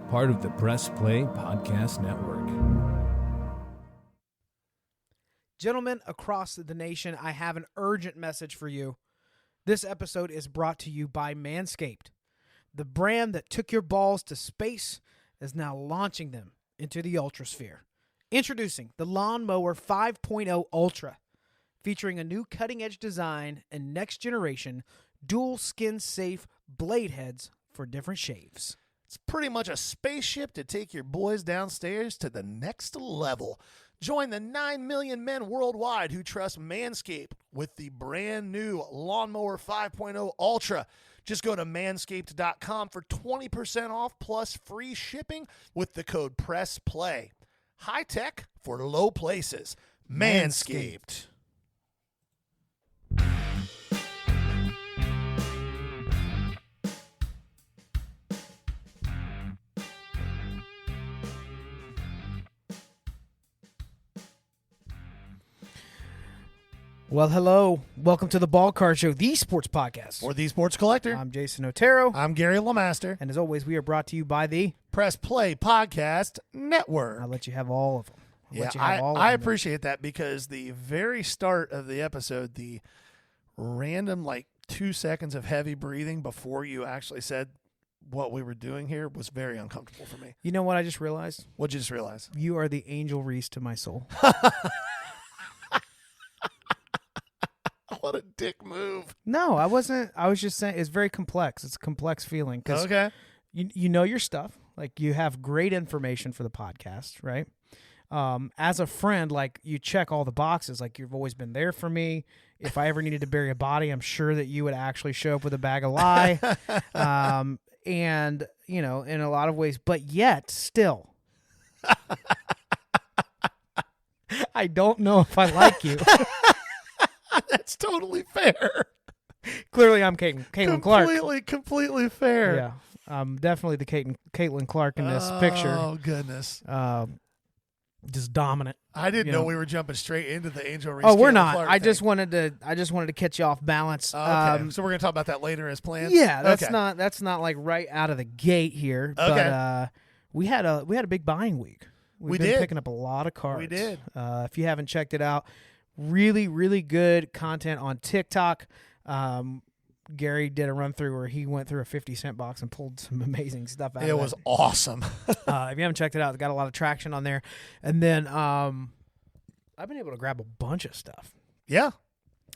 part of the Press Play Podcast Network. Gentlemen across the nation, I have an urgent message for you. This episode is brought to you by Manscaped. The brand that took your balls to space is now launching them into the ultrasphere. Introducing the Lawnmower 5.0 Ultra, featuring a new cutting-edge design and next-generation dual skin-safe blade heads for different shaves. It's pretty much a spaceship to take your boys downstairs to the next level. Join the 9 million men worldwide who trust Manscaped with the brand new Lawnmower 5.0 Ultra. Just go to manscaped.com for 20% off plus free shipping with the code PRESSPLAY. High tech for low places. Manscaped. Well, hello. Welcome to the Ball Card Show, the sports podcast. For the Sports Collector, I'm Jason Otero. I'm Gary LeMaster. And as always, we are brought to you by the Press Play Podcast Network. I'll let you have all of them. I appreciate that because the very start of the episode, the random 2 seconds of heavy breathing before you actually said what we were doing here was very uncomfortable for me. You know what I just realized? What'd you just realize? You are the angel Reese to my soul. What a dick move. No, I wasn't. I was just saying it's very complex. It's a complex feeling. Okay. You know your stuff. You have great information for the podcast, right? As a friend, you check all the boxes. You've always been there for me. If I ever needed to bury a body, I'm sure that you would actually show up with a bag of lye. And, in a lot of ways, but yet still, I don't know if I like you. That's totally fair. Clearly, I'm Caitlin Clark. Completely fair. Yeah, I'm definitely the Caitlin Clark in this picture. Oh, goodness. Just dominant. I didn't know we were jumping straight into the Angel Reese. Oh, we're not. Clark I thing. just wanted to catch you off balance. Okay. So we're gonna talk about that later as planned. Yeah, that's not right out of the gate here. Okay. But we had a big buying week. We've been picking up a lot of cards. We did. If you haven't checked it out, really, really good content on TikTok. Gary did a run through where he went through a 50-cent box and pulled some amazing stuff out of it. It was awesome. If you haven't checked it out, it's got a lot of traction on there. And then I've been able to grab a bunch of stuff. Yeah.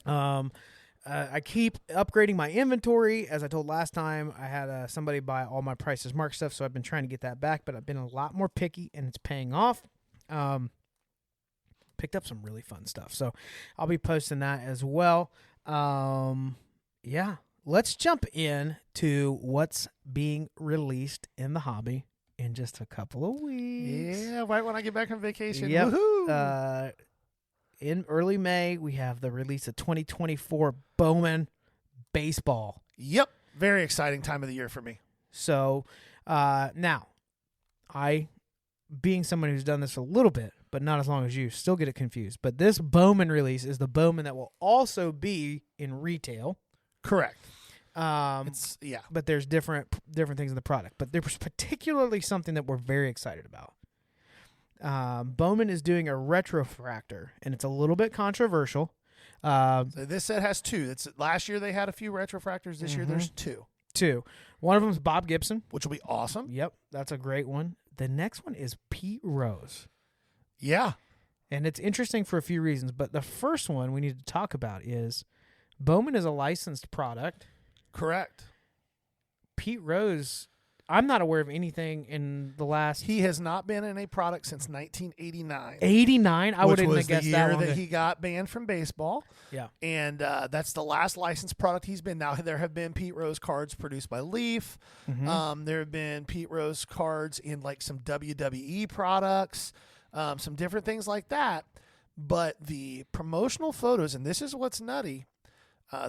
I keep upgrading my inventory. As I told last time, I had somebody buy all my Prices Mark stuff, so I've been trying to get that back, but I've been a lot more picky, and it's paying off. Picked up some really fun stuff, so I'll be posting that as well. Yeah, let's jump in to what's being released in the hobby in just a couple of weeks. Yeah, right when I get back from vacation. Yep. Woohoo! In early May, we have the release of 2024 Bowman Baseball. Yep, very exciting time of the year for me. So now, being someone who's done this a little bit, but not as long as you, still get it confused. But this Bowman release is the Bowman that will also be in retail. Correct. But there's different things in the product. But there was particularly something that we're very excited about. Bowman is doing a retrofractor, and it's a little bit controversial. So this set has two. Last year they had a few retrofractors. This year there's two. One of them is Bob Gibson, which will be awesome. Yep, that's a great one. The next one is Pete Rose. Yeah. And it's interesting for a few reasons, but the first one we need to talk about is Bowman is a licensed product. Correct. Pete Rose, I'm not aware of anything in the last... He has not been in a product since 1989. 89? I wouldn't have guessed that. Which was the year that he got banned from baseball. Yeah. And that's the last licensed product he's been. Now, there have been Pete Rose cards produced by Leaf. Mm-hmm. There have been Pete Rose cards in some WWE products, some different things like that. But the promotional photos, and this is what's nutty,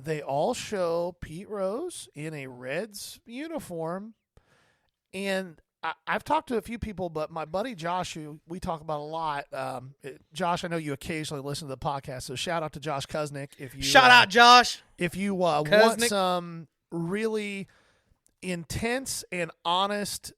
they all show Pete Rose in a Reds uniform. And I've talked to a few people, but my buddy Josh, who we talk about a lot, Josh, I know you occasionally listen to the podcast, so shout out to Josh Kuznick. Shout out, Josh! If you want some really intense and honest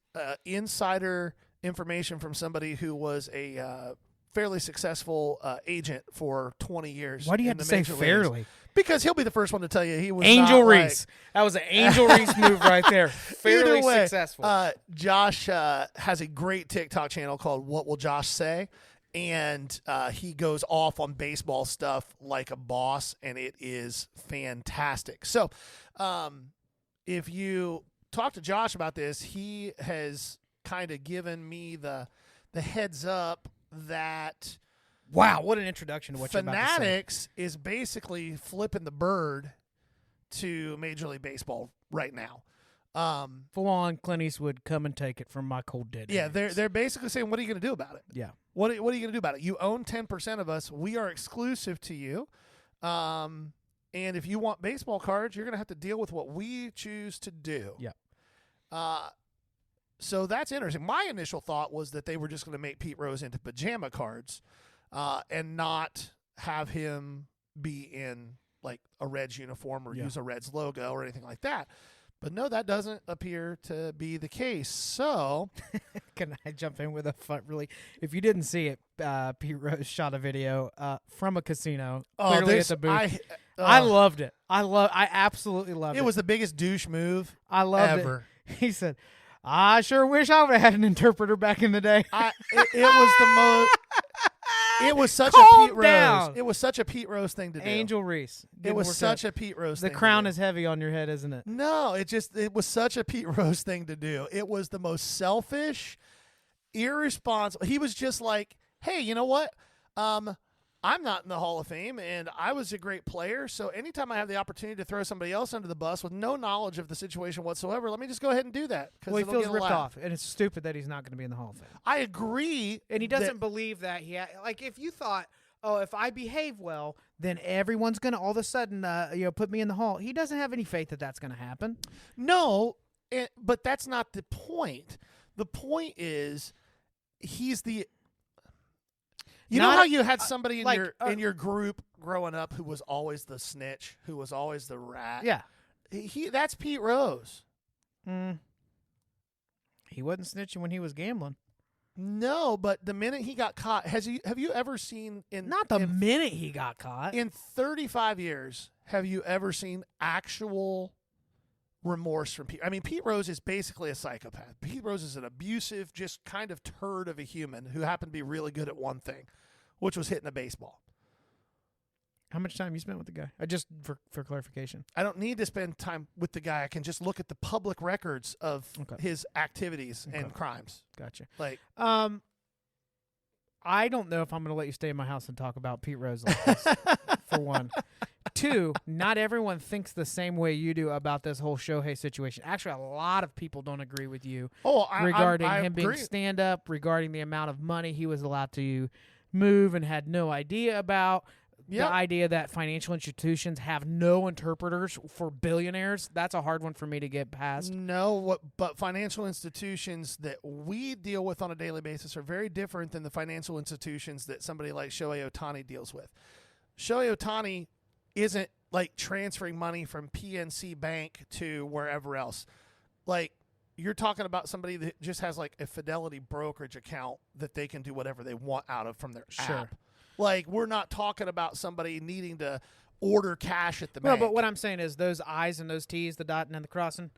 insider information from somebody who was a fairly successful agent for 20 years. Why do you have to say fairly? Because he'll be the first one to tell you he was Angel not Reese. That was an Angel Reese move right there. Fairly Either way, successful. Josh has a great TikTok channel called What Will Josh Say? And he goes off on baseball stuff like a boss, and it is fantastic. So if you talk to Josh about this, he has kind of given me the heads up that wow, what an introduction to what you're about to say. Fanatics is basically flipping the bird to Major League Baseball right now. Full on Clint Eastwood, come and take it from my cold dead. Yeah, hands. they're basically saying, what are you going to do about it? Yeah. What are you going to do about it? You own 10% of us. We are exclusive to you. And if you want baseball cards, you're going to have to deal with what we choose to do. Yeah. So that's interesting. My initial thought was that they were just going to make Pete Rose into pajama cards and not have him be in like a Reds uniform or use a Reds logo or anything like that. But no, that doesn't appear to be the case. So, can I jump in with a fun? Really, if you didn't see it, Pete Rose shot a video from a casino, clearly at the booth. I loved it. I absolutely loved it. It was the biggest douche move I loved ever. It. He said, "I sure wish I would have had an interpreter back in the day." It was the most. It was such Calm a Pete down. Rose. It was such a Pete Rose thing to do. Angel Reese. It was such a Pete Rose The thing. crown to do. is heavy on your head, isn't it? No, it was such a Pete Rose thing to do. It was the most selfish, irresponsible. He was just like, "Hey, you know what? I'm not in the Hall of Fame, and I was a great player. So anytime I have the opportunity to throw somebody else under the bus with no knowledge of the situation whatsoever, let me just go ahead and do that." Well, he feels ripped off, and it's stupid that he's not going to be in the Hall of Fame. I agree, and he doesn't believe that like if you thought, oh, if I behave well, then everyone's going to all of a sudden put me in the Hall. He doesn't have any faith that that's going to happen. No, but that's not the point. The point is he's the. You know how you had somebody in your group growing up who was always the snitch, who was always the rat? Yeah. That's Pete Rose. He wasn't snitching when he was gambling. No, but the minute he got caught, have you ever seen Not the minute he got caught. In 35 years, have you ever seen actual remorse from Pete? I mean, Pete Rose is basically a psychopath. Pete Rose is an abusive, just kind of turd of a human who happened to be really good at one thing, which was hitting a baseball. How much time you spent with the guy? Just for clarification. I don't need to spend time with the guy. I can just look at the public records of his activities and crimes. Gotcha. Like, I don't know if I'm going to let you stay in my house and talk about Pete Rose like this, for one. Two, not everyone thinks the same way you do about this whole Shohei situation. Actually, a lot of people don't agree with you regarding him being stand-up, regarding the amount of money he was allowed to move and had no idea about. The idea that financial institutions have no interpreters for billionaires, that's a hard one for me to get past. No, but financial institutions that we deal with on a daily basis are very different than the financial institutions that somebody like Shohei Ohtani deals with. Shohei Ohtani isn't like transferring money from PNC Bank to wherever else. Like, you're talking about somebody that just has like a Fidelity brokerage account that they can do whatever they want out of from their app. Like, we're not talking about somebody needing to order cash at the bank. No, but what I'm saying is those I's and those T's, the dotting and the crossing,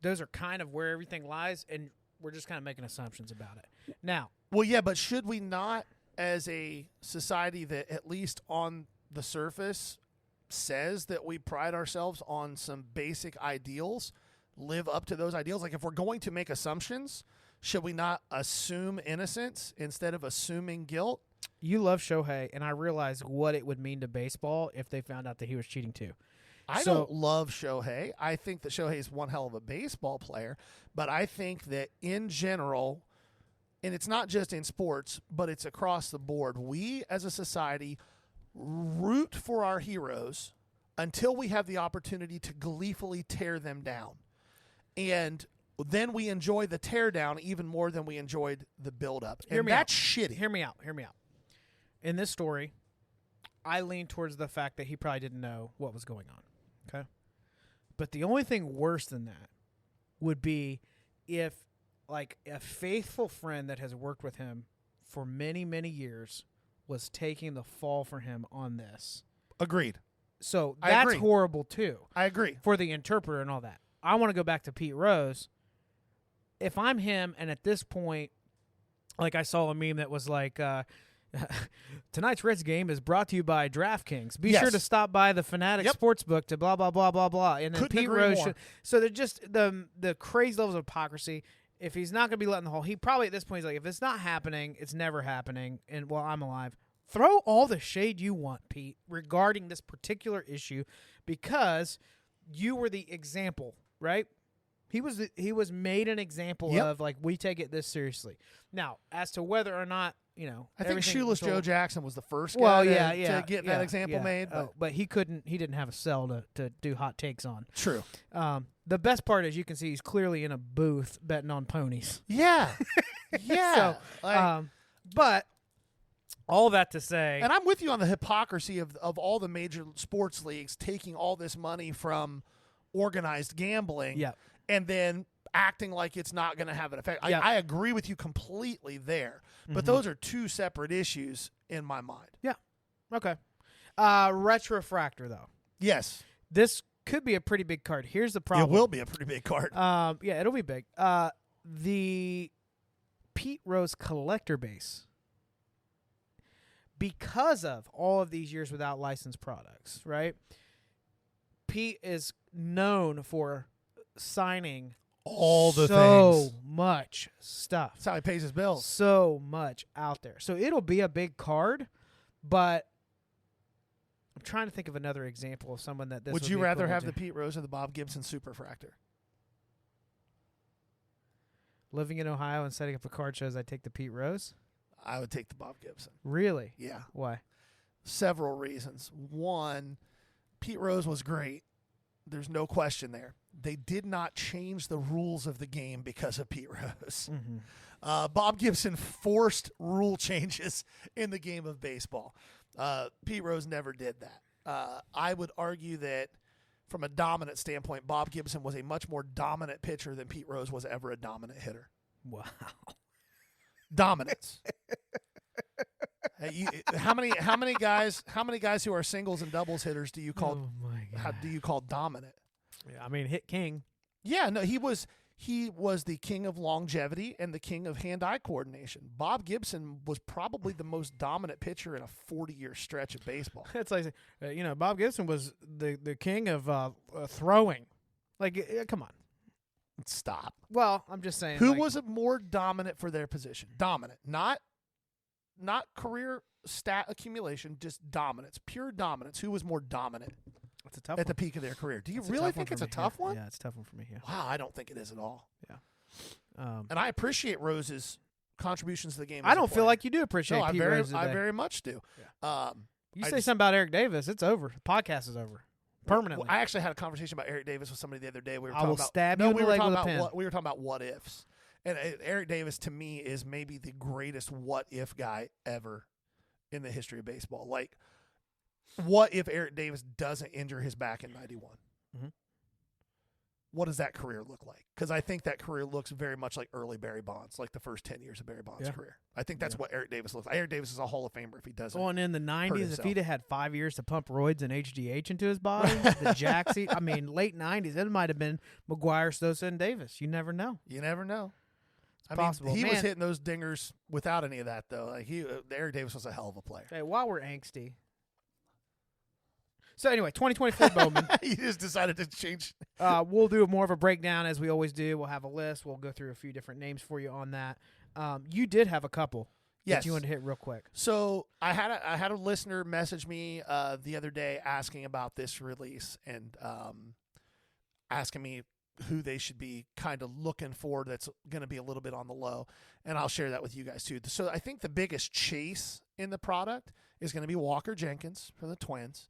those are kind of where everything lies, and we're just kind of making assumptions about it. Now. Well, yeah, but should we not, as a society that at least on the surface says that we pride ourselves on some basic ideals, live up to those ideals? Like, if we're going to make assumptions, should we not assume innocence instead of assuming guilt? You love Shohei, and I realize what it would mean to baseball if they found out that he was cheating too. I don't love Shohei. I think that Shohei is one hell of a baseball player, but I think that in general, and it's not just in sports, but it's across the board, we as a society root for our heroes until we have the opportunity to gleefully tear them down. And then we enjoy the tear down even more than we enjoyed the build-up. And that's shitty. Hear me out. In this story, I lean towards the fact that he probably didn't know what was going on. Okay? But the only thing worse than that would be if like a faithful friend that has worked with him for many, many years was taking the fall for him on this. Agreed. So I that's agree. horrible too I agree. for the interpreter and all that. I want to go back to Pete Rose. If I'm him, and at this point, like I saw a meme that was like, tonight's Reds game is brought to you by DraftKings. Be Yes. sure to stop by the Fanatics Yep. Sportsbook to blah, blah, blah, blah, blah. And then Couldn't Pete agree Rose more. so they're just the crazy levels of hypocrisy. If he's not going to be let in the hole, he probably at this point is like, if it's not happening, it's never happening. And while I'm alive, throw all the shade you want, Pete, regarding this particular issue, because you were the example, right? He was made an example Yep. of, like, we take it this seriously. Now, as to whether or not, I think Shoeless Joe Jackson was the first guy well, to get that example yeah. made. But But he didn't have a cell to do hot takes on. true. The best part is you can see he's clearly in a booth betting on ponies. Yeah. Yeah. So, but all that to say, and I'm with you on the hypocrisy of all the major sports leagues taking all this money from organized gambling yeah, and then acting like it's not going to have an effect. Yeah. I agree with you completely there. But Mhm. those are two separate issues in my mind. okay. Retrofractor though, Yes. this could be a pretty big card. Here's the problem. It will be a pretty big card. Yeah, it'll be big. The Pete Rose collector base, because of all of these years without licensed products, right? Pete is known for signing all the so things. much stuff, That's how he pays his bills. so much out there. So it'll be a big card, but I'm trying to think of another example of someone that this Would would you be rather equivalent have the to. Pete Rose or the Bob Gibson Superfractor? Living in Ohio and setting up a card shows, I'd take the Pete Rose. I would take the Bob Gibson. Really? Yeah. Why? Several reasons. One, Pete Rose was great. There's no question there. They did not change the rules of the game because of Pete Rose. Mm-hmm. Bob Gibson forced rule changes in the game of baseball. Pete Rose never did that. I would argue that from a dominant standpoint, Bob Gibson was a much more dominant pitcher than Pete Rose was ever a dominant hitter. Wow. Dominance. How many guys who are singles and doubles hitters do you call Oh my God. how do you call dominant? Yeah, I mean, hit king. Yeah, no, he was the king of longevity and the king of hand-eye coordination. Bob Gibson was probably the most dominant pitcher in a 40-year stretch of baseball. It's like, Bob Gibson was the king of throwing. Like, come on. Stop. Well, I'm just saying. Who like, was more dominant for their position? Dominant, not career stat accumulation, just dominance, pure dominance. Who was more dominant It's a tough at one. the peak of their career? Do you It's a really tough one think for it's a me, tough yeah. one? Yeah, it's a tough one for me. Yeah. Wow, I don't think it is at all. Um, And I appreciate Rose's contributions to the game. I as a don't feel player. like you do appreciate No, Pete Rose today. I very much do. You I say just- something about Eric Davis, it's over. The podcast is over permanently. Well, I actually had a conversation about Eric Davis with somebody the other day. We were I talking will about, stab no, you in we the were leg talking with a about pen. we were talking about what ifs. And Eric Davis to me is maybe the greatest what if guy ever in the history of baseball. Like, what if Eric Davis doesn't injure his back in 91? Mhm. What does that career look like? Because I think that career looks very much like early Barry Bonds, like the first 10 years of Barry Bonds' Yeah. career. I think that's Yeah. what Eric Davis looks like. Eric Davis is a Hall of Famer if he doesn't. Going in the 90s, if himself. he'd have had 5 years to pump roids and HGH into his body, the Jaxie, I mean, late 90s, it might have been McGuire, Sosa, and Davis. You never know. You never know. possible. He was Man. hitting those dingers without any of that, though. Like Eric Davis was a hell of a player. Hey, while we're angsty. So anyway, 2024 Bowman. He just decided to change. We'll do more of a breakdown as we always do. We'll have a list. We'll go through a few different names for you on that. You did have a couple Yes. that you wanted to hit real quick. So I had a listener message me the other day asking about this release and asking me who they should be kind of looking for that's going to be a little bit on the low, and I'll share that with you guys too. So I think the biggest chase in the product is going to be Walker Jenkins from the Twins.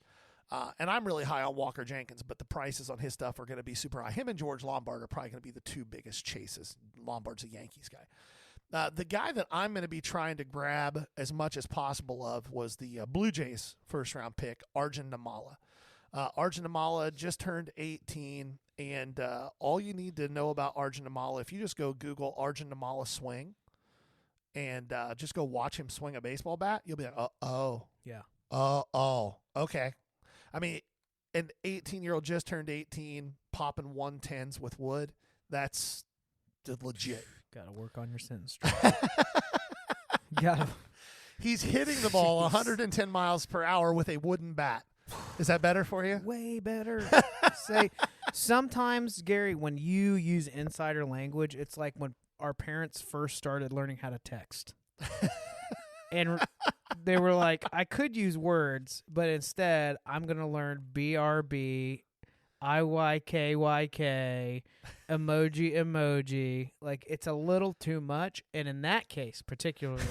And I'm really high on Walker Jenkins, but the prices on his stuff are going to be super high. Him and George Lombard are probably going to be the two biggest chases. Lombard's a Yankees guy. The guy that I'm going to be trying to grab as much as possible of was the Blue Jays first-round pick, Arjun Namala. Arjun Amala just turned 18, and all you need to know about Arjun Amala, if you just go Google Arjun Amala swing and just go watch him swing a baseball bat, you'll be like, Yeah. Okay. I mean, an 18-year-old just turned 18, popping 110s with wood. That's legit. Got to work on your sentence structure. Got. He's hitting the ball 110 miles per hour with a wooden bat. Is that better for you? Way better. Say, sometimes, Gary, when you use insider language, it's like when our parents first started learning how to text. And they were like, I could use words, but instead I'm going to learn BRB, IYKYK, emoji. Like, it's a little too much. And in that case, particularly,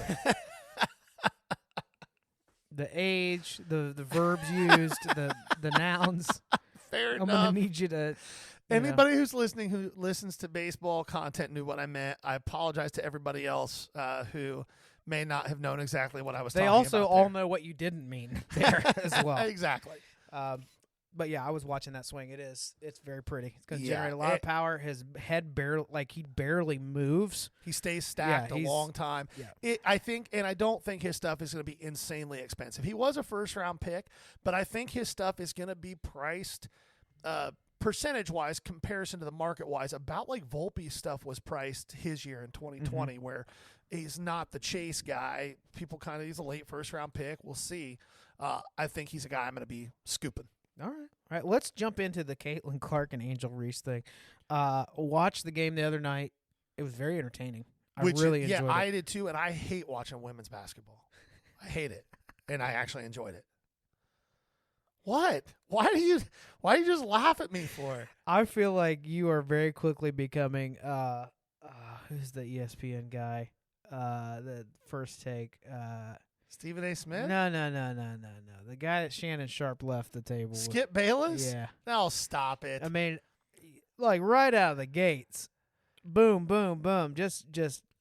the age, the verbs used, the nouns. Fair I'm enough. going to need you to. Anybody who's listening who listens to baseball content knew what I meant. I apologize to everybody else who may not have known exactly what I was talking about. They also all know what you didn't mean there as well. Exactly. But yeah, I was watching that swing. It's very pretty. It's going to generate a lot of power. His head he barely moves. He stays stacked a long time. Yeah. I think, and I don't think his stuff is going to be insanely expensive. He was a first-round pick, but I think his stuff is going to be priced percentage-wise, comparison to the market-wise, about like Volpe's stuff was priced his year in 2020, where he's not the chase guy. He's a late first-round pick. We'll see. I think he's a guy I'm going to be scooping. All right. Let's jump into the Caitlin Clark and Angel Reese thing. Watched the game the other night. It was very entertaining. I really enjoyed it. Yeah, I did too, and I hate watching women's basketball. I hate it, and I actually enjoyed it. What? Why do you just laugh at me for? I feel like you are very quickly becoming who's the ESPN guy? The First Take. Stephen A. Smith? No. The guy that Shannon Sharp left the table. Skip Bayless? Yeah. No, stop it. I mean, like right out of the gates, boom, boom, boom, just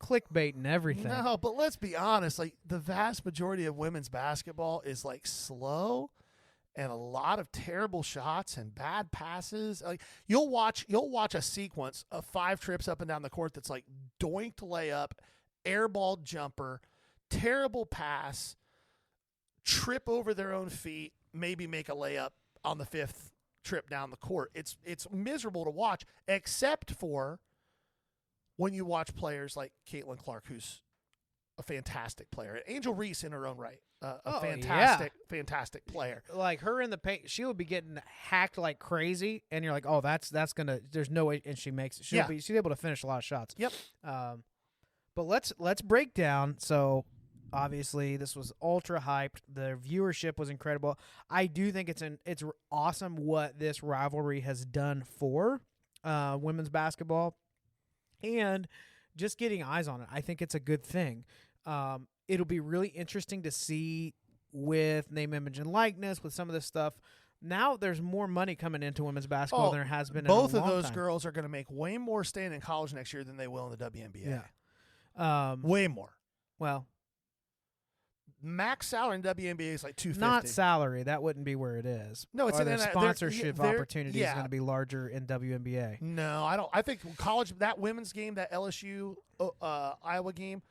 clickbaiting everything. No, but let's be honest. Like the vast majority of women's basketball is like slow. And a lot of terrible shots and bad passes. Like you'll watch a sequence of 5 trips up and down the court that's like doinked layup, airball jumper, terrible pass, trip over their own feet, maybe make a layup on the 5th trip down the court. It's miserable to watch, except for when you watch players like Caitlin Clark, who's a fantastic player. Angel Reese in her own right. Fantastic player. Like her in the paint, she would be getting hacked like crazy, and you're like, oh, that's gonna. There's no way, and she makes it. She's able to finish a lot of shots. Yep. But let's break down. So obviously this was ultra hyped. The viewership was incredible. I do think it's awesome what this rivalry has done for women's basketball, and just getting eyes on it. I think it's a good thing. It'll be really interesting to see with name, image, and likeness, with some of this stuff. Now there's more money coming into women's basketball than there has been in a long time. Both of those girls are going to make way more staying in college next year than they will in the WNBA. Yeah. Way more. Well, max salary in WNBA is like $250. not salary. That wouldn't be where it is. No, it's the sponsorship opportunity is going to be larger in WNBA. No, I don't. I think college, that women's game, that LSU Iowa game,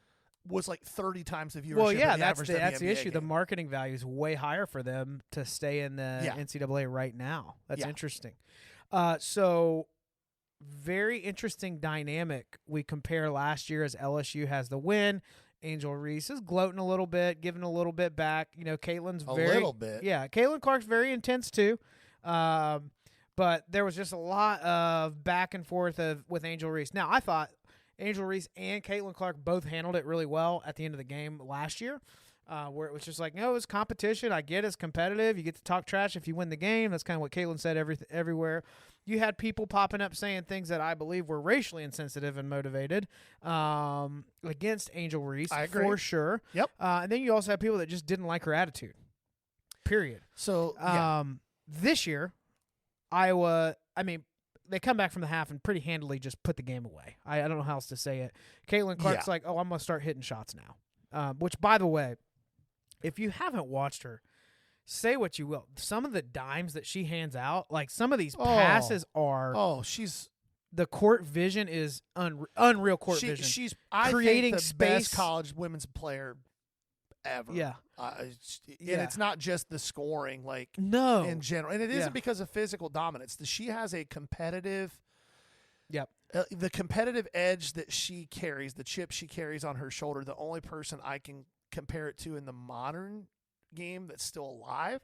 was like 30 times the viewership. Well, yeah, of the average that's the WNBA issue. game. The marketing value is way higher for them to stay in the NCAA right now. That's interesting. So very interesting dynamic. We compare last year as LSU has the win. Angel Reese is gloating a little bit, giving a little bit back. You know, Caitlin's a little bit. Yeah, Caitlin Clark's very intense too. But there was just a lot of back and forth with Angel Reese. Now, I thought Angel Reese and Caitlin Clark both handled it really well at the end of the game last year, where it was just like, no, it's competition. I get it's competitive. You get to talk trash if you win the game. That's kind of what Caitlin said everywhere. You had people popping up saying things that I believe were racially insensitive and motivated against Angel Reese. I agree. For sure. Yep. And then you also had people that just didn't like her attitude, period. So, this year, Iowa, they come back from the half and pretty handily just put the game away. I don't know how else to say it. Caitlin Clark's like, oh, I'm going to start hitting shots now. Which, by the way, if you haven't watched her, say what you will. Some of the dimes that she hands out, like some of these passes are. She's the court vision is unreal court vision. She's creating I think the space. best college women's player ever. Yeah. And it's not just the scoring, like no, in general, and it isn't because of physical dominance. She has a competitive. Yep. The competitive edge that she carries, the chip she carries on her shoulder, the only person I can compare it to in the modern game that's still alive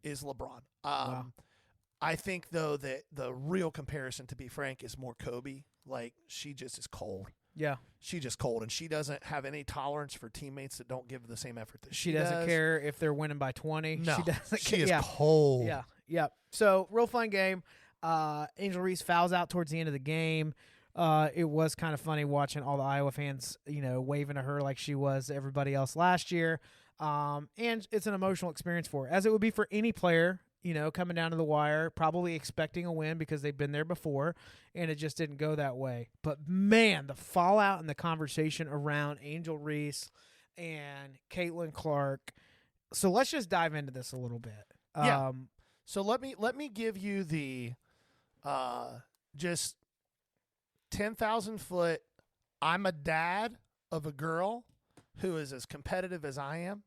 is LeBron. Wow. I think, though, that the real comparison, to be frank, is more Kobe. Like, she just is cold. Yeah. She's just cold, and she doesn't have any tolerance for teammates that don't give the same effort that She does. doesn't care if they're winning by 20. No. She doesn't She care. is cold. Yeah. Yeah. So, real fun game. Angel Reese fouls out towards the end of the game. It was kind of funny watching all the Iowa fans, waving to her like she was everybody else last year. And it's an emotional experience for her, as it would be for any player, coming down to the wire, probably expecting a win because they've been there before, and it just didn't go that way. But, man, the fallout and the conversation around Angel Reese and Caitlin Clark. So let's just dive into this a little bit. Yeah. So let me give you the just 10,000 foot. I'm a dad of a girl who is as competitive as I am,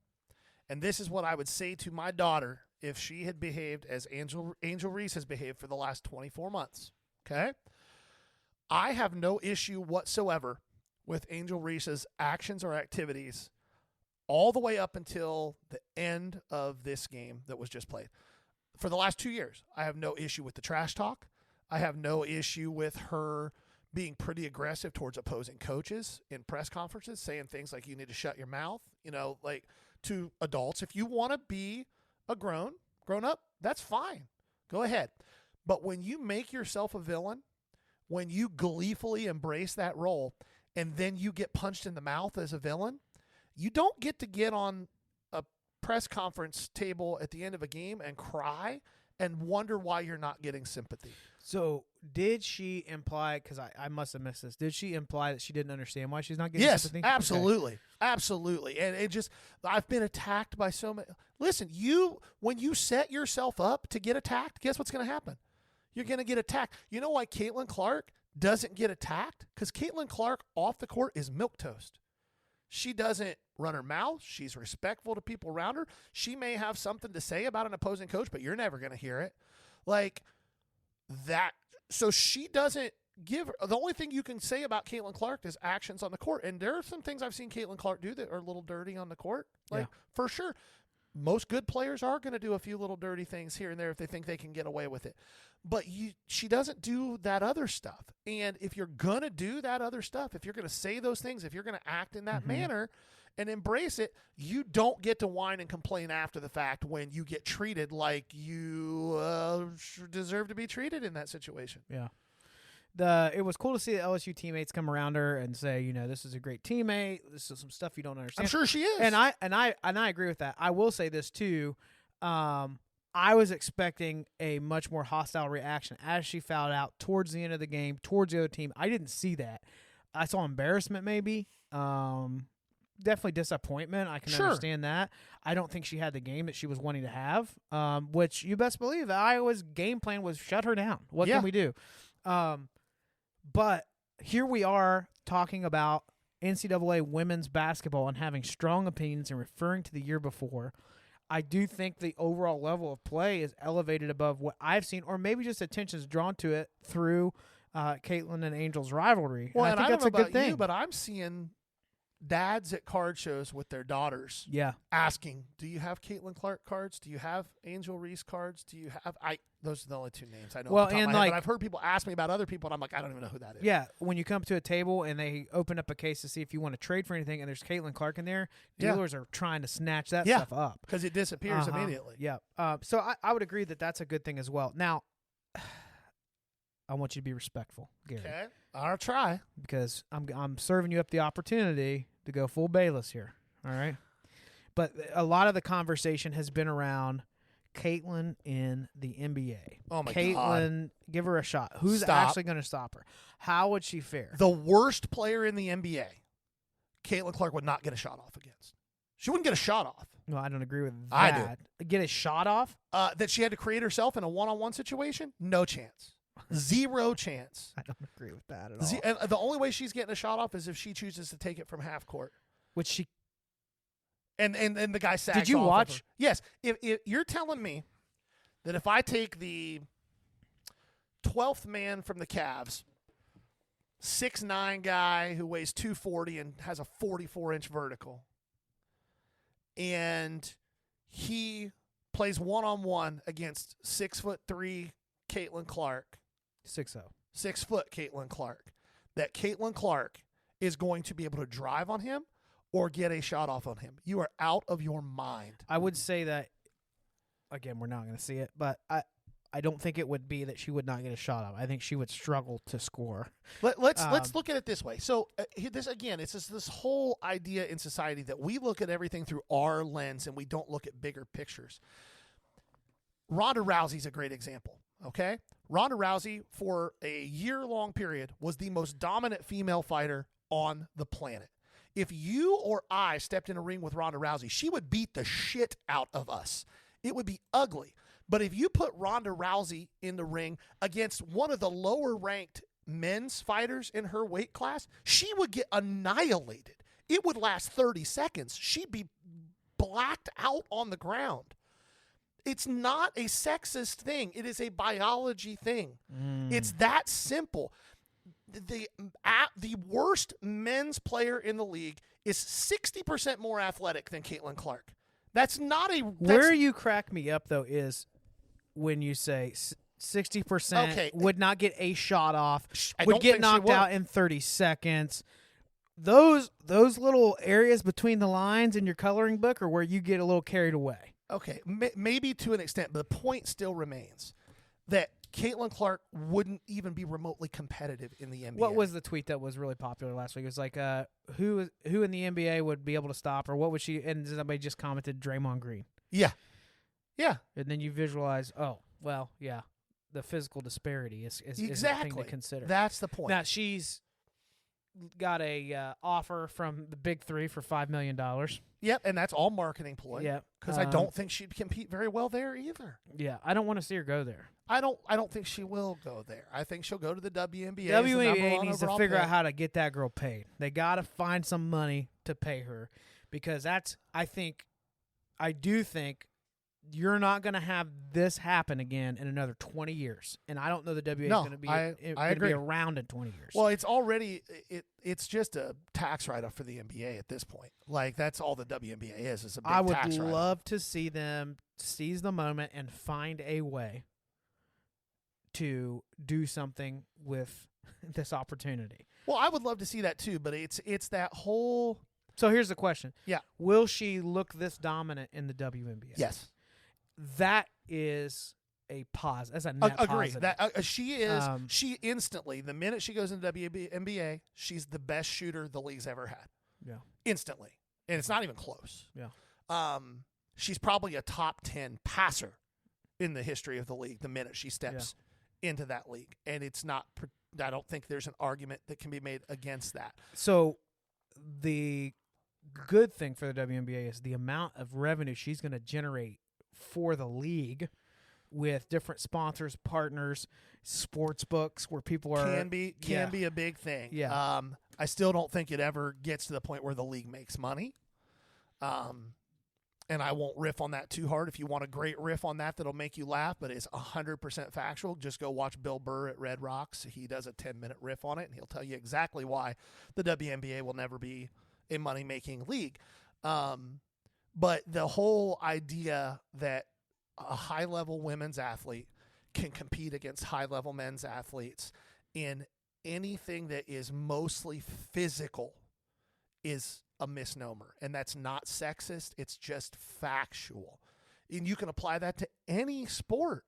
and this is what I would say to my daughter if she had behaved as Angel Reese has behaved for the last 24 months. Okay, I have no issue whatsoever with Angel Reese's actions or activities all the way up until the end of this game that was just played. For the last 2 years, I have no issue with the trash talk. I have no issue with her being pretty aggressive towards opposing coaches in press conferences, saying things like, you need to shut your mouth, like to adults. If you want to be a grown up, that's fine. Go ahead. But when you make yourself a villain, when you gleefully embrace that role, and then you get punched in the mouth as a villain, you don't get on a press conference table at the end of a game and cry and wonder why you're not getting sympathy. So did she imply, because I must have missed this, did she imply that she didn't understand why she's not getting sympathy? Yes, absolutely. Okay. Absolutely. And I've been attacked by so many. Listen, when you set yourself up to get attacked, guess what's going to happen? You're going to get attacked. You know why Caitlin Clark doesn't get attacked? Because Caitlin Clark off the court is milquetoast. She doesn't run her mouth. She's respectful to people around her. She may have something to say about an opposing coach, but you're never going to hear it. Like that. So she doesn't give – the only thing you can say about Caitlin Clark is actions on the court. And there are some things I've seen Caitlin Clark do that are a little dirty on the court. For sure. Most good players are going to do a few little dirty things here and there if they think they can get away with it. But she doesn't do that other stuff. And if you're going to do that other stuff, if you're going to say those things, if you're going to act in that manner and embrace it, you don't get to whine and complain after the fact when you get treated like you deserve to be treated in that situation. Yeah. It was cool to see the LSU teammates come around her and say, this is a great teammate. This is some stuff you don't understand. I'm sure she is. And I agree with that. I will say this too. I was expecting a much more hostile reaction as she fouled out towards the end of the game, towards the other team. I didn't see that. I saw embarrassment maybe. Definitely disappointment. I can understand that. I don't think she had the game that she was wanting to have, which you best believe Iowa's game plan was shut her down. What can we do? But here we are talking about NCAA women's basketball and having strong opinions and referring to the year before. I do think the overall level of play is elevated above what I've seen, or maybe just attention's drawn to it through Caitlin and Angel's rivalry. Well, and I think that's a good thing. You, but I'm seeing dads at card shows with their daughters asking, do you have Caitlin Clark cards? Do you have Angel Reese cards? Do you have those are the only two names I know. Well, off the top and of my head, but I've heard people ask me about other people, and I'm like, I don't even know who that is. Yeah, when you come to a table and they open up a case to see if you want to trade for anything, and there's Caitlin Clark in there, dealers are trying to snatch that stuff up because it disappears immediately. Yeah. So I would agree that that's a good thing as well. Now, I want you to be respectful, Gary. Okay, I'll try because I'm serving you up the opportunity to go full Bayless here. All right, but a lot of the conversation has been around Caitlin in the NBA. Oh, my God. Caitlin, give her a shot. Who's actually going to stop her? How would she fare? The worst player in the NBA, Caitlin Clark would not get a shot off against. She wouldn't get a shot off. No, I don't agree with that. I do. Get a shot off? That she had to create herself in a one-on-one situation? No chance. Zero chance. I don't agree with that at all. And the only way she's getting a shot off is if she chooses to take it from half court. Which she... And the guy sags Did you off of watch? her. Yes. If you're telling me that if I take the 12th man from the Cavs, 6'9" guy who weighs 240 and has a 44-inch vertical, and he plays one-on-one against 6'3" Caitlin Clark, 6-0. 6 foot Caitlin Clark, that Caitlin Clark is going to be able to drive on him or get a shot off on him. You are out of your mind. I would say that, again, we're not going to see it, but I don't think it would be that she would not get a shot off. I think she would struggle to score. Let's look at it this way. So this again, it's just this whole idea in society that we look at everything through our lens and we don't look at bigger pictures. Ronda Rousey's a great example. Okay, Ronda Rousey for a year-long period was the most dominant female fighter on the planet. If you or I stepped in a ring with Ronda Rousey, she would beat the shit out of us. It would be ugly. But if you put Ronda Rousey in the ring against one of the lower-ranked men's fighters in her weight class, she would get annihilated. It would last 30 seconds. She'd be blacked out on the ground. It's not a sexist thing. It is a biology thing. It's that simple. The worst men's player in the league is 60% more athletic than Caitlin Clark. That's not a... Where you crack me up, though, is when you say 60% would not get a shot off, would get knocked out in 30 seconds. Those little areas between the lines in your coloring book are where you get a little carried away. Okay, maybe to an extent, but the point still remains that Caitlin Clark wouldn't even be remotely competitive in the NBA. What was the tweet that was really popular last week? It was like, who in the NBA would be able to stop her? What would she? And somebody just commented Draymond Green. Yeah. And then you visualize, oh, well, yeah, the physical disparity is exactly a thing to consider. That's the point. Now she's got a offer from the Big Three for $5 million. Yep, and that's all marketing ploy. Yeah, because I don't think she'd compete very well there either. Yeah, I don't want to see her go there. I don't think she will go there. I think she'll go to the WNBA. WNBA needs to figure out how to get that girl paid. They got to find some money to pay her because I do think you're not going to have this happen again in another 20 years. And I don't know the WNBA is going to be around in 20 years. Well, it's already it's just a tax write-off for the NBA at this point. Like, that's all the WNBA is a big tax write-off. I would love to see them seize the moment and find a way to do something with this opportunity. Well, I would love to see that too, but it's that whole... So here's the question. Yeah. Will she look this dominant in the WNBA? Yes. That is a pause. That's a net agree. positive. That she is. She instantly, the minute she goes into WNBA, she's the best shooter the league's ever had. Yeah. Instantly, and it's not even close. Yeah. She's probably a top 10 passer in the history of the league the minute she steps into that league, and it's not. I don't think there's an argument that can be made against that. So, the good thing for the WNBA is the amount of revenue she's going to generate for the league with different sponsors, partners, sports books where people are can be a big thing. Yeah. I still don't think it ever gets to the point where the league makes money. And I won't riff on that too hard. If you want a great riff on that that'll make you laugh, but it's 100% factual, just go watch Bill Burr at Red Rocks. He does a 10-minute riff on it, and he'll tell you exactly why the WNBA will never be a money-making league. But the whole idea that a high-level women's athlete can compete against high-level men's athletes in anything that is mostly physical is a misnomer. And that's not sexist. It's just factual. And you can apply that to any sport.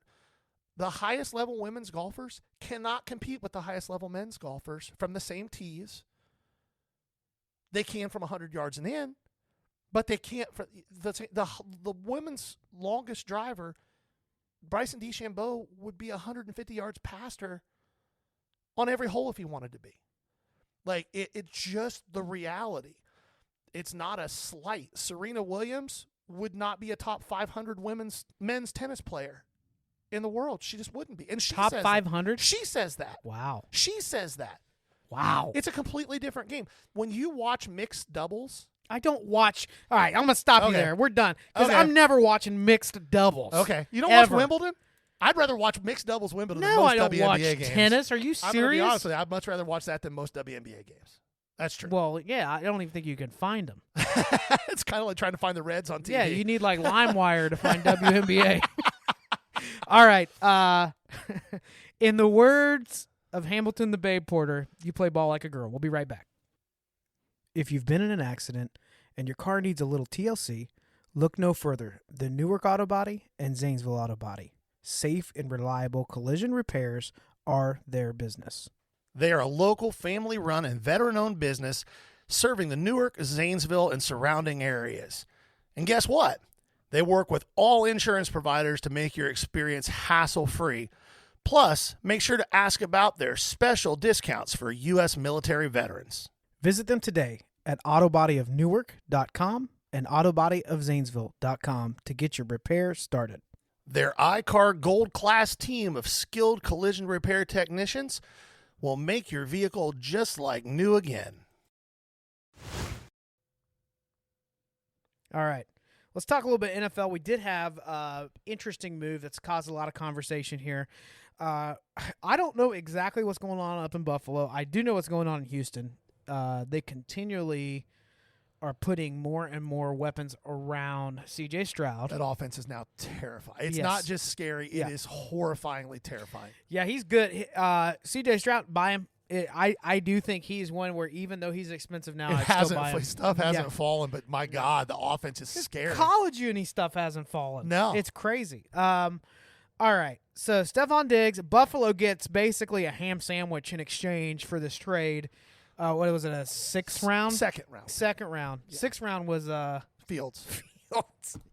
The highest-level women's golfers cannot compete with the highest-level men's golfers from the same tees. They can from 100 yards and in. But they can't for the women's longest driver, Bryson DeChambeau, would be 150 yards past her on every hole if he wanted to be. Like, it's just the reality. It's not a slight. Serena Williams would not be a top 500 men's tennis player in the world. She just wouldn't be. And she Top says 500? She says that. Wow. She says that. Wow. It's a completely different game. When you watch mixed doubles. I don't watch. All right, I'm going to stop you Okay. there. We're done. Because Okay. I'm never watching mixed doubles. Okay. You don't Ever. watch Wimbledon? I'd rather watch mixed doubles Wimbledon than No, most I don't WNBA watch games. tennis. Are you I'm going to be serious? honest with you. I'd much rather watch that than most WNBA games. That's true. Well, yeah, I don't even think you can find them. It's kind of like trying to find the Reds on TV. Yeah, you need like LimeWire to find WNBA. All right. In the words of Hamilton the Babe Porter, you play ball like a girl. We'll be right back. If you've been in an accident and your car needs a little TLC, look no further than Newark Auto Body and Zanesville Auto Body. Safe and reliable collision repairs are their business. They are a local, family-run, and veteran-owned business serving the Newark, Zanesville, and surrounding areas. And guess what? They work with all insurance providers to make your experience hassle-free. Plus, make sure to ask about their special discounts for U.S. military veterans. Visit them today at autobodyofnewark.com and autobodyofzanesville.com to get your repair started. Their iCar Gold Class team of skilled collision repair technicians will make your vehicle just like new again. All right. Let's talk a little bit NFL. We did have an interesting move that's caused a lot of conversation here. I don't know exactly what's going on up in Buffalo. I do know what's going on in Houston. They continually are putting more and more weapons around C.J. Stroud. That offense is now terrifying. It's Yes. not just scary. Yeah. It is horrifyingly terrifying. Yeah, he's good. C.J. Stroud, buy him. I do think he's one where even though he's expensive now, I'd still buy him. Stuff hasn't Yeah. fallen, but my God, the offense is His scary. college uni stuff hasn't fallen. No. It's crazy. All right. So Stephon Diggs, Buffalo gets basically a ham sandwich in exchange for this trade. What was it, a sixth round? Second round. Second round. Yeah. Sixth round was Fields.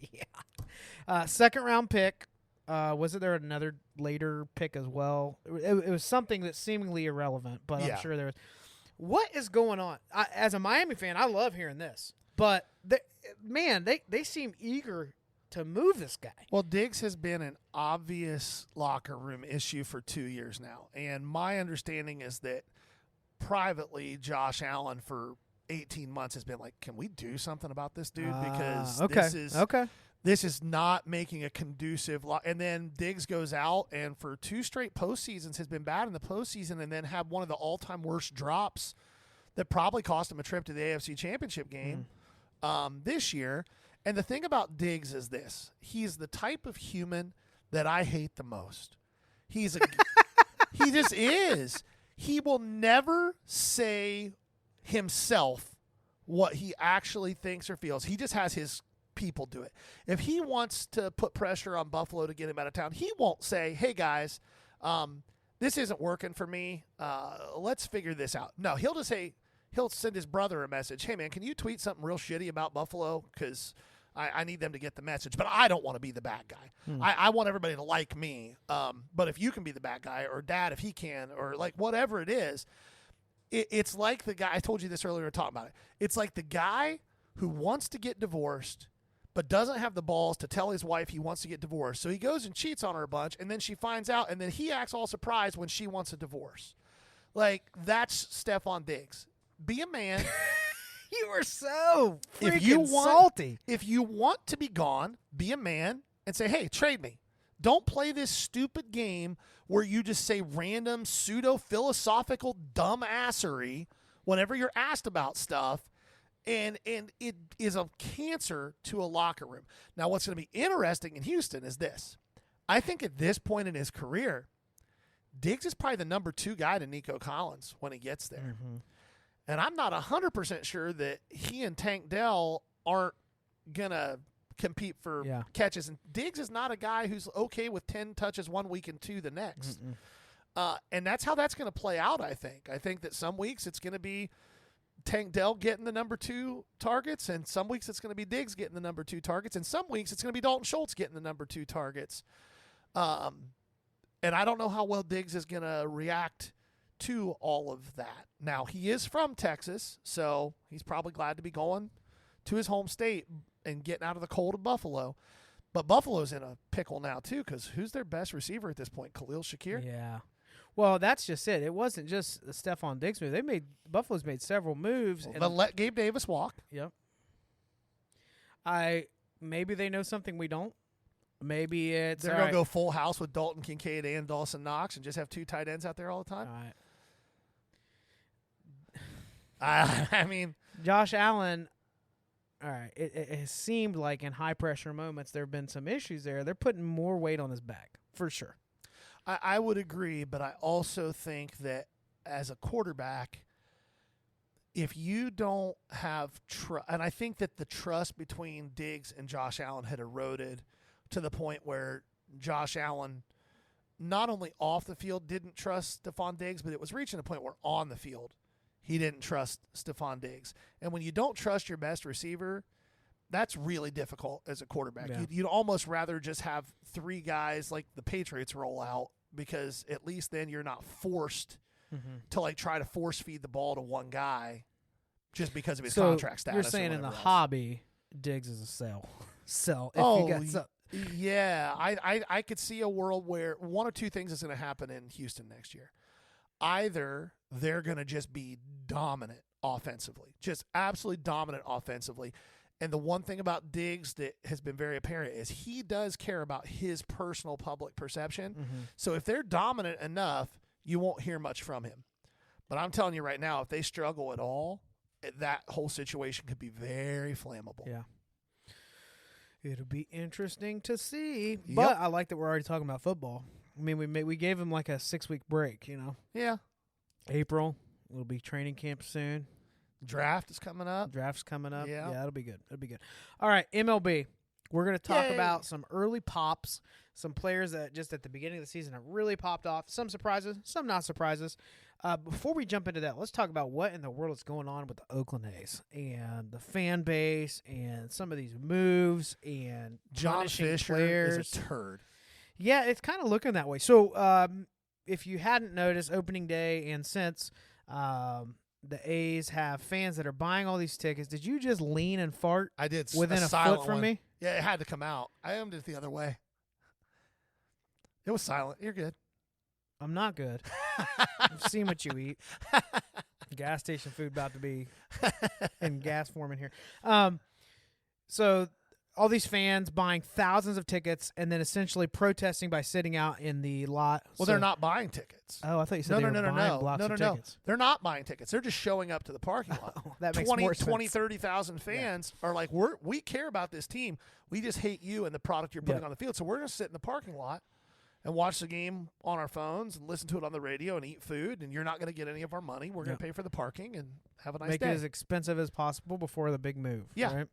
yeah. Second round pick. Was it there another later pick as well? It was something that's seemingly irrelevant, but Yeah. I'm sure there was. What is going on? As a Miami fan, I love hearing this. But, they seem eager to move this guy. Well, Diggs has been an obvious locker room issue for 2 years now. And my understanding is that privately, Josh Allen for 18 months has been like, can we do something about this dude? Because this is not making a conducive and then Diggs goes out and for 2 straight postseasons has been bad in the postseason and then had one of the all-time worst drops that probably cost him a trip to the AFC Championship game this year. And the thing about Diggs is this. He's the type of human that I hate the most. He just is. He will never say himself what he actually thinks or feels. He just has his people do it. If he wants to put pressure on Buffalo to get him out of town, he won't say, hey, guys, this isn't working for me. Let's figure this out. No, he'll just say, he'll send his brother a message. Hey, man, can you tweet something real shitty about Buffalo? Because I need them to get the message. But I don't want to be the bad guy. I want everybody to like me. But if you can be the bad guy, or Dad if he can, or like whatever it is, it's like the guy, I told you this earlier, we were talking about it. It's like the guy who wants to get divorced but doesn't have the balls to tell his wife he wants to get divorced. So he goes and cheats on her a bunch, and then she finds out, and then he acts all surprised when she wants a divorce. Like, that's Stephon Diggs. Be a man. You are so freaking salty. If you want to be gone, be a man and say, hey, trade me. Don't play this stupid game where you just say random pseudo-philosophical dumbassery whenever you're asked about stuff. And it is a cancer to a locker room. Now, what's going to be interesting in Houston is this. I think at this point in his career, Diggs is probably the number 2 guy to Nico Collins when he gets there. Mm-hmm. And I'm not 100% sure that he and Tank Dell aren't going to compete for catches. And Diggs is not a guy who's okay with 10 touches one week and 2 the next. And that's how that's going to play out, I think. I think that some weeks it's going to be Tank Dell getting the number 2 targets, and some weeks it's going to be Diggs getting the number 2 targets, and some weeks it's going to be Dalton Schultz getting the number 2 targets. And I don't know how well Diggs is going to react to all of that. Now, he is from Texas, so he's probably glad to be going to his home state and getting out of the cold of Buffalo. But Buffalo's in a pickle now, too, because who's their best receiver at this point? Khalil Shakir? Yeah. Well, that's just it. It wasn't just the Stephon Diggs move. Buffalo's made several moves. But let Gabe Davis walk. Yep. Maybe they know something we don't. Maybe it's they're going to go full house with Dalton Kincaid and Dawson Knox and just have 2 tight ends out there all the time. All right. I mean, Josh Allen. All right, it has seemed like in high-pressure moments there have been some issues there. They're putting more weight on his back, for sure. I would agree, but I also think that as a quarterback, if you don't have trust, and I think that the trust between Diggs and Josh Allen had eroded to the point where Josh Allen, not only off the field, didn't trust Stephon Diggs, but it was reaching a point where on the field, he didn't trust Stephon Diggs. And when you don't trust your best receiver, that's really difficult as a quarterback. Yeah. You'd almost rather just have 3 guys like the Patriots roll out, because at least then you're not forced to like try to force feed the ball to one guy just because of his contract status. You're saying in the hobby, Diggs is a sell. Yeah. I could see a world where one of 2 things is going to happen in Houston next year. Either they're going to just be dominant offensively, just absolutely dominant offensively. And the one thing about Diggs that has been very apparent is he does care about his personal public perception. So if they're dominant enough, you won't hear much from him. But I'm telling you right now, if they struggle at all, that whole situation could be very flammable. Yeah. It'll be interesting to see. Yep. But I like that we're already talking about football. I mean, we gave him like a 6-week break, you know. Yeah. April, it'll be training camp soon. Draft is coming up. Draft's coming up. Yeah. It'll be good. It'll be good. All right, MLB. We're going to talk about some early pops, some players that just at the beginning of the season have really popped off. Some surprises, some not surprises. Before we jump into that, let's talk about what in the world is going on with the Oakland A's and the fan base and some of these moves and John Fisher players. is a turd. Yeah, it's kind of looking that way. So if you hadn't noticed, opening day and since the A's have fans that are buying all these tickets. Did you just lean and fart? I did. Within a foot from me? Yeah, it had to come out. I aimed it the other way. It was silent. You're good. I'm not good. I've seen what you eat. Gas station food about to be in gas form in here. So all these fans buying thousands of tickets and then essentially protesting by sitting out in the lot. Well, they're not buying tickets. Oh, I thought you said they were buying blocks of tickets. They're not buying tickets. They're just showing up to the parking lot. That makes more sense. 20, 30,000 fans are like, we care about this team. We just hate you and the product you're putting on the field. So we're going to sit in the parking lot and watch the game on our phones and listen to it on the radio and eat food, and you're not going to get any of our money. We're going to pay for the parking and have a nice day. Make it as expensive as possible before the big move. Yeah. Right?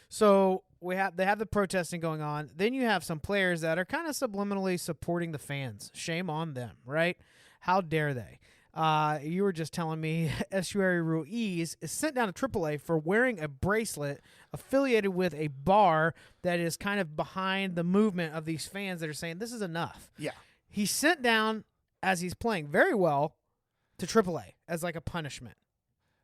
So they have the protesting going on. Then you have some players that are kind of subliminally supporting the fans. Shame on them, right? How dare they? You were just telling me Estuary Ruiz is sent down to AAA for wearing a bracelet affiliated with a bar that is kind of behind the movement of these fans that are saying this is enough. Yeah. He's sent down as he's playing very well to AAA as like a punishment.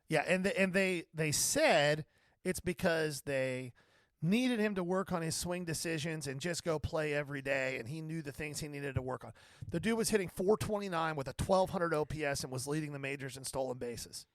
Yeah, and they said it's because they needed him to work on his swing decisions and just go play every day, and he knew the things he needed to work on. The dude was hitting .429 with a 1,200 OPS and was leading the majors in stolen bases.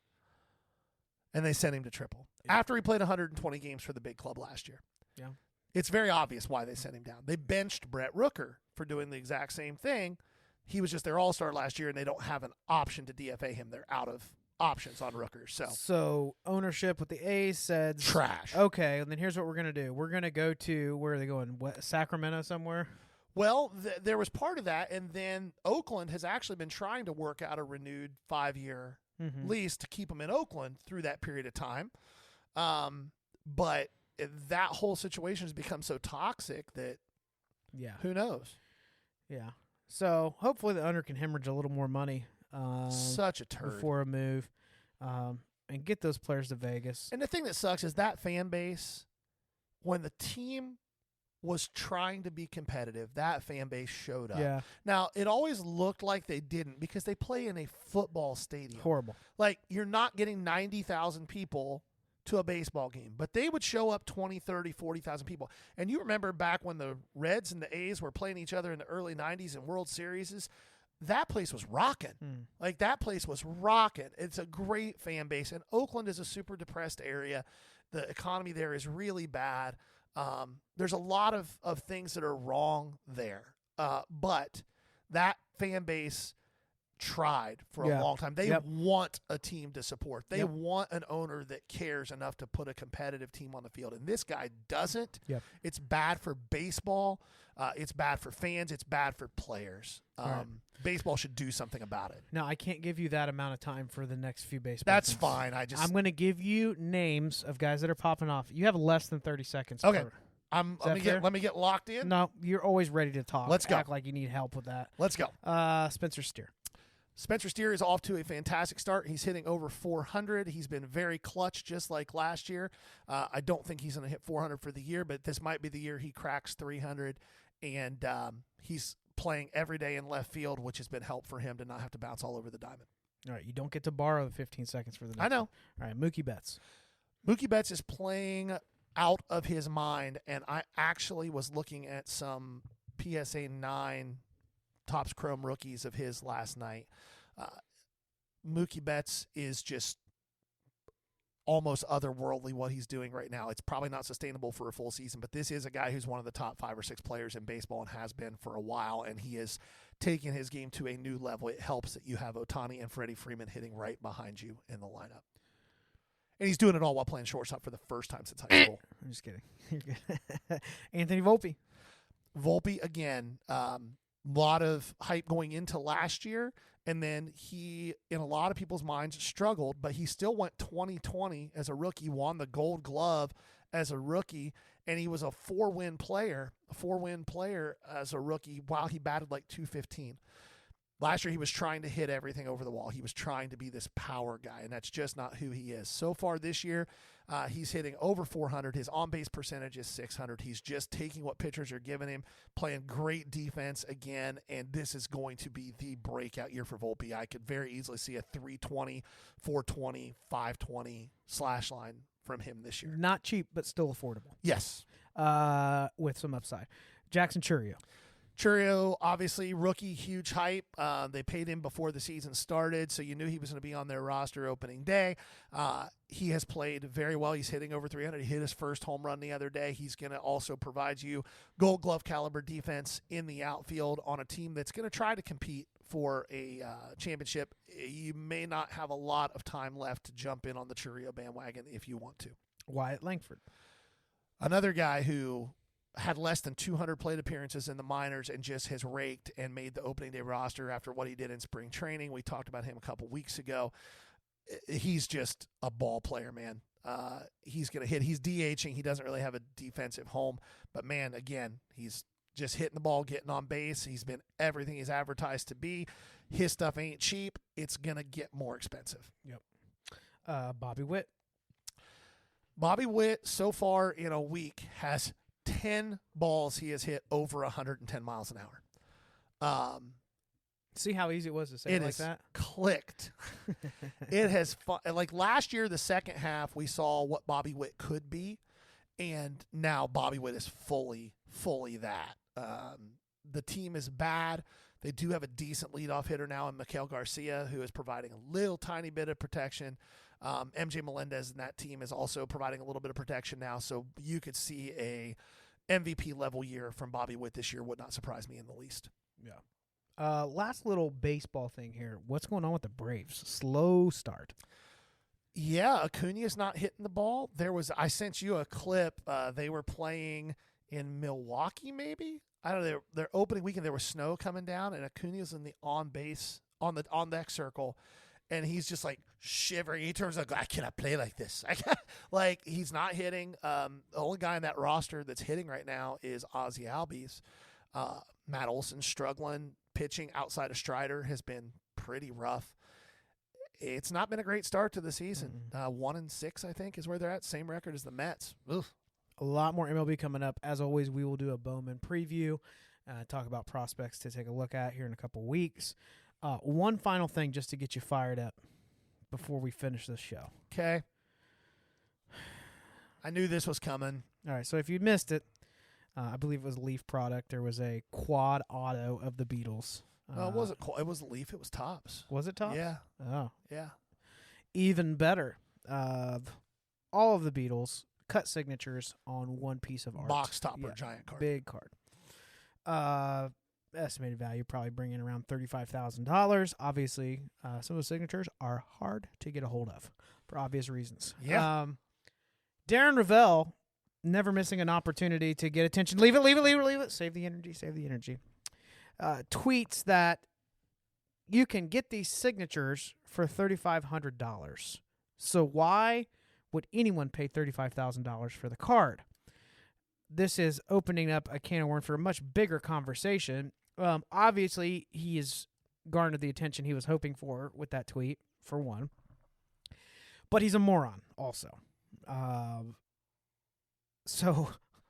And they sent him to triple after he played 120 games for the big club last year. Yeah. It's very obvious why they sent him down. They benched Brett Rooker for doing the exact same thing. He was just their all-star last year, and they don't have an option to DFA him. They're out of options on Rooker. So ownership with the A's said trash. Okay, and then here's what we're going to do. We're going to go to, where are they going? Sacramento somewhere? Well, there was part of that, and then Oakland has actually been trying to work out a renewed 5-year lease to keep him in Oakland through that period of time. But that whole situation has become so toxic that who knows? Yeah. So hopefully the owner can hemorrhage a little more money. Such a turd. Before a move, and get those players to Vegas. And the thing that sucks is that fan base, when the team was trying to be competitive, that fan base showed up. Yeah. Now, it always looked like they didn't because they play in a football stadium. Horrible. Like, you're not getting 90,000 people to a baseball game, but they would show up 20, 30, 40,000 people. And you remember back when the Reds and the A's were playing each other in the early 90s in World Series, that place was rocking. Like, that place was rocking. It's a great fan base. And Oakland is a super depressed area. The economy there is really bad. There's a lot of things that are wrong there. But that fan base tried for a long time. They want a team to support. They want an owner that cares enough to put a competitive team on the field. And this guy doesn't. It's bad for baseball. It's bad for fans. It's bad for players. Baseball should do something about it. No, I can't give you that amount of time for the next few baseball That's things. fine. I'm going to give you names of guys that are popping off. You have less than 30 seconds. Okay. Let me get locked in. No, you're always ready to talk. Let's go. Act like you need help with that. Let's go. Spencer Steer. Spencer Steer is off to a fantastic start. He's hitting over 400. He's been very clutch, just like last year. I don't think he's going to hit 400 for the year, but this might be the year he cracks 300. And he's playing every day in left field, which has been helpful for him to not have to bounce all over the diamond. All right, you don't get to borrow the 15 seconds for the next I know. one. All right, Mookie Betts. Mookie Betts is playing out of his mind, and I actually was looking at some PSA 9 Topps Chrome rookies of his last night. Mookie Betts is just almost otherworldly what he's doing right now. It's probably not sustainable for a full season, but this is a guy who's one of the top 5 or 6 players in baseball and has been for a while, and he is taking his game to a new level. It helps that you have Ohtani and Freddie Freeman hitting right behind you in the lineup. And he's doing it all while playing shortstop for the first time since high school. I'm just kidding. You're good. Anthony Volpe. Volpe, again, lot of hype going into last year, and then he, in a lot of people's minds, struggled, but he still went 2020 as a rookie, won the Gold Glove as a rookie, and he was a 4-win player as a rookie while he batted like 215. Last year, he was trying to hit everything over the wall. He was trying to be this power guy, and that's just not who he is. So far this year, he's hitting over 400. His on-base percentage is 600. He's just taking what pitchers are giving him, playing great defense again, and this is going to be the breakout year for Volpe. I could very easily see a 320, 420, 520 slash line from him this year. Not cheap, but still affordable. Yes. With some upside. Jackson Chourio. Chourio, obviously, rookie, huge hype. They paid him before the season started, so you knew he was going to be on their roster opening day. He has played very well. He's hitting over 300. He hit his first home run the other day. He's going to also provide you Gold Glove caliber defense in the outfield on a team that's going to try to compete for a championship. You may not have a lot of time left to jump in on the Chourio bandwagon if you want to. Wyatt Langford. Another guy who had less than 200 plate appearances in the minors and just has raked and made the opening day roster after what he did in spring training. We talked about him a couple weeks ago. He's just a ball player, man. He's going to hit. He's DHing. He doesn't really have a defensive home. But, man, again, he's just hitting the ball, getting on base. He's been everything he's advertised to be. His stuff ain't cheap. It's going to get more expensive. Yep. Bobby Witt. Bobby Witt, so far in a week, has 10 balls he has hit over 110 miles an hour. See how easy it was to say it like that? Clicked. It has like last year, the second half, we saw what Bobby Witt could be, and now Bobby Witt is fully that. The team is bad. They do have a decent leadoff hitter now in Miguel Garcia, who is providing a little tiny bit of protection. MJ Melendez and that team is also providing a little bit of protection now, so you could see a MVP level year from Bobby Witt this year. Would not surprise me in the least. Yeah. Last little baseball thing here. What's going on with the Braves? Slow start. Yeah, Acuna's not hitting the ball. I sent you a clip. They were playing in Milwaukee, maybe. I don't know. Their opening weekend, there was snow coming down, and Acuna's in the on deck circle. And he's just like shivering. He turns like, I cannot play like this. Like, he's not hitting. The only guy in that roster that's hitting right now is Ozzie Albies. Matt Olson's struggling. Pitching outside of Strider has been pretty rough. It's not been a great start to the season. 1-6, I think, is where they're at. Same record as the Mets. Ugh. A lot more MLB coming up. As always, we will do a Bowman preview, talk about prospects to take a look at here in a couple weeks. One final thing just to get you fired up before we finish this show. Okay. I knew this was coming. All right, so if you missed it, I believe it was a Leaf product. There was a quad auto of the Beatles. It wasn't. It was Leaf. It was Topps. Was it Topps? Yeah. Oh, Yeah. even better. All of the Beatles cut signatures on one piece of art. Box topper, giant card. Big card. Estimated value probably bringing around $35,000. Obviously, some of the signatures are hard to get a hold of for obvious reasons. Yeah. Darren Ravel, never missing an opportunity to get attention. Leave it. Save the energy. Tweets that you can get these signatures for $3,500. So why would anyone pay $35,000 for the card? This is opening up a can of worms for a much bigger conversation. Obviously, he has garnered the attention he was hoping for with that tweet, for one. But he's a moron also. So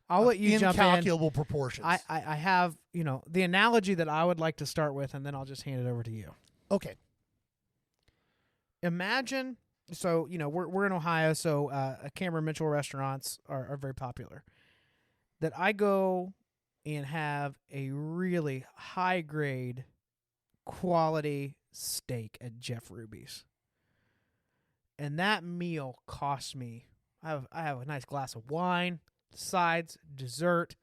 I'll let you jump in. Incalculable proportions. I have, the analogy that I would like to start with, and then I'll just hand it over to you. Okay. Imagine, so, we're in Ohio, so Cameron Mitchell restaurants are very popular. That I go and have a really high-grade, quality steak at Jeff Ruby's. And that meal costs me, I have a nice glass of wine, sides, dessert.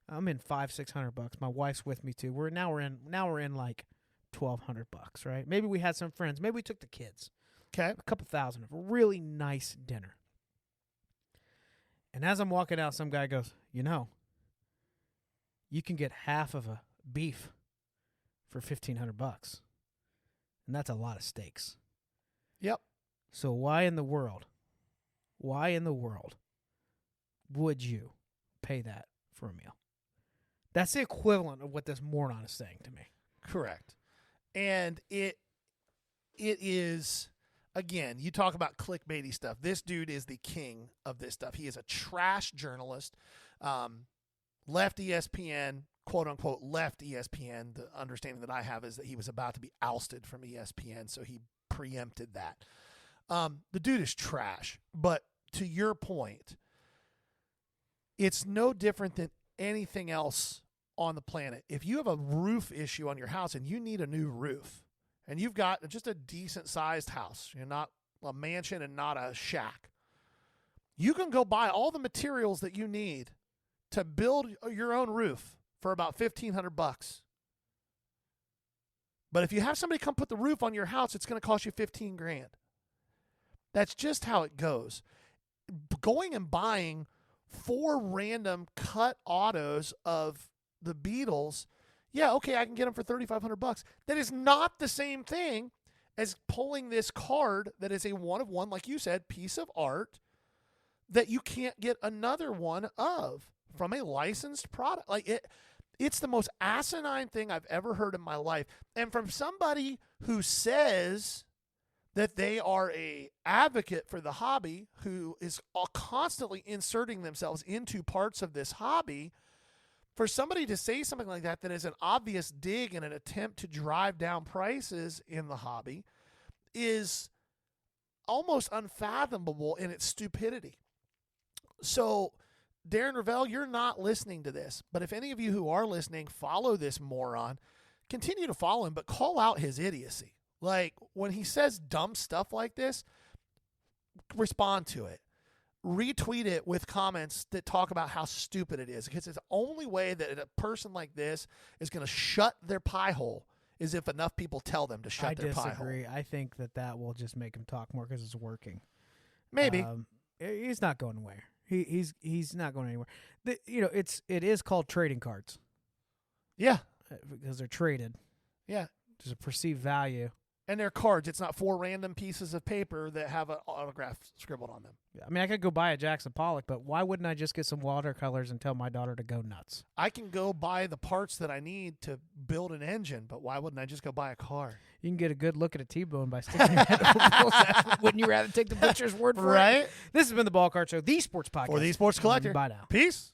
I'm in $500-600. My wife's with me too. We're in like $1,200, right? Maybe we had some friends. Maybe we took the kids. Okay. A couple thousand of a really nice dinner. And as I'm walking out, some guy goes, you can get half of a beef for $1,500. And that's a lot of steaks. Yep. So why in the world would you pay that for a meal? That's the equivalent of what this moron is saying to me. Correct. And it is, again, you talk about clickbaity stuff. This dude is the king of this stuff. He is a trash journalist. Left ESPN, quote unquote, left ESPN. The understanding that I have is that he was about to be ousted from ESPN, so he preempted that. The dude is trash. But to your point, it's no different than anything else on the planet. If you have a roof issue on your house and you need a new roof, and you've got just a decent-sized house, you're not a mansion and not a shack, you can go buy all the materials that you need to build your own roof for about $1,500. But if you have somebody come put the roof on your house, it's going to cost you $15,000. That's just how it goes. Going and buying 4 random cut autos of the Beatles, yeah, okay, I can get them for $3,500. That is not the same thing as pulling this card that is a one-of-one, like you said, piece of art that you can't get another one of from a licensed product. Like it's the most asinine thing I've ever heard in my life. And from somebody who says that they are a advocate for the hobby, who is constantly inserting themselves into parts of this hobby, for somebody to say something like that is an obvious dig and an attempt to drive down prices in the hobby is almost unfathomable in its stupidity. So, Darren Ravel, you're not listening to this, but if any of you who are listening follow this moron, continue to follow him, but call out his idiocy. Like, when he says dumb stuff like this, respond to it. Retweet it with comments that talk about how stupid it is, because it's the only way that a person like this is going to shut their pie hole is if enough people tell them to shut their pie hole. I disagree. I think that will just make him talk more because it's working. Maybe. He's not going anywhere. He's not going anywhere. It is called trading cards. Yeah. Because they're traded. Yeah. There's a perceived value. And they're cards. It's not 4 random pieces of paper that have an autograph scribbled on them. I mean, I could go buy a Jackson Pollock, but why wouldn't I just get some watercolors and tell my daughter to go nuts? I can go buy the parts that I need to build an engine, but why wouldn't I just go buy a car? You can get a good look at a T-bone by sticking your head over Bill's ass. Wouldn't you rather take the butcher's word for it? Right? This has been the Ball Card Show, the sports podcast. For the Sports Collector. Bye now. Peace.